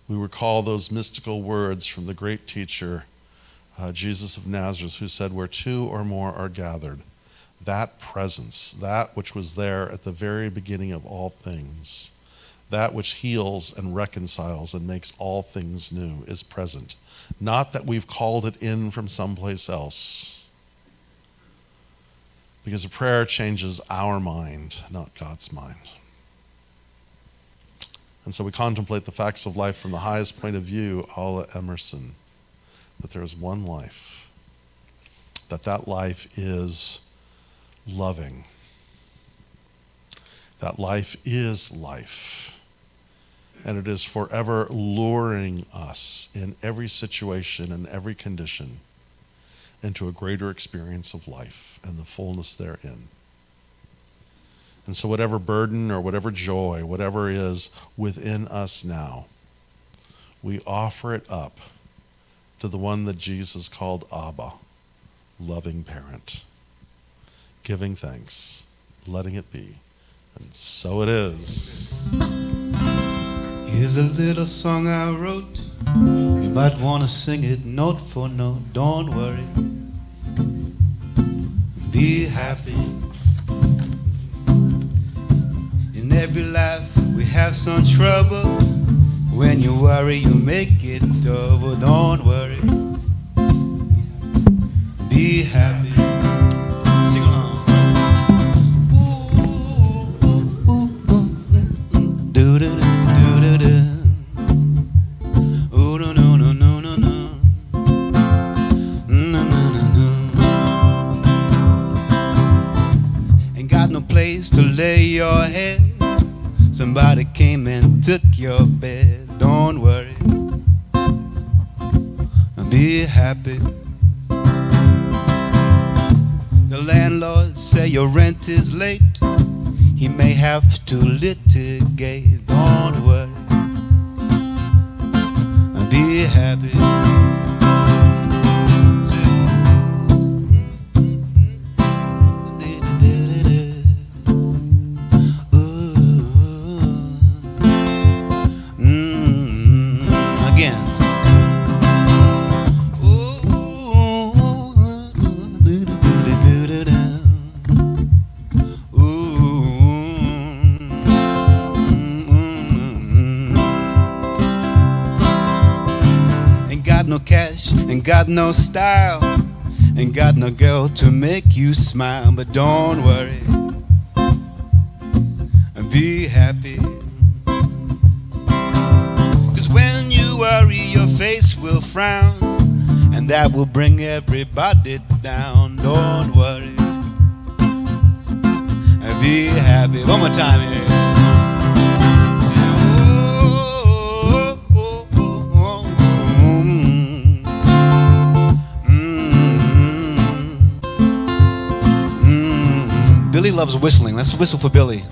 We recall those mystical words from the great teacher, Jesus of Nazareth, who said, where two or more are gathered, that presence, that which was there at the very beginning of all things, that which heals and reconciles and makes all things new is present. Not that we've called it in from someplace else, because a prayer changes our mind, not God's mind. And so we contemplate the facts of life from the highest point of view, a la Emerson, that there is one life, that life is loving, that life is life, and it is forever luring us in every situation and every condition into a greater experience of life and the fullness therein. And so whatever burden or whatever joy, whatever is within us now, we offer it up to the one that Jesus called Abba, loving parent, giving thanks, letting it be. And so it is. Here's a little song I wrote. You might want to sing it note for note. Don't worry. Be happy. In every life we have some trouble. When you worry, you make it double. Don't worry. Be happy. Sing along. Do do do do do. Ooh no no no no no no. No no no no. Ain't got no place to lay your head. Somebody came and took your bed. Don't worry. Be happy. The landlord say your rent is late. He may have to litigate. Don't worry. Be happy. Ain't got no style, ain't got no girl to make you smile, but don't worry, be happy. frown, and that will bring everybody down. Don't worry, be happy. One more time here. Billy loves whistling. Let's whistle for Billy.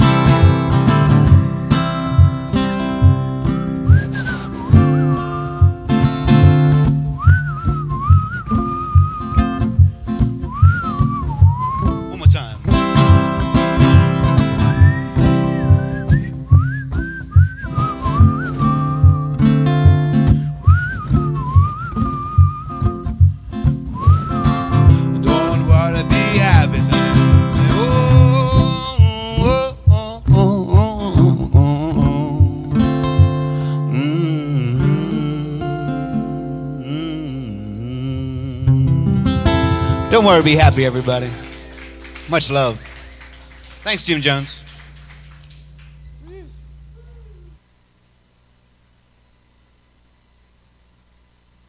One more time. Don't worry, be happy. Say, Don't worry, be happy, everybody. Much love. Thanks, Jim Jones.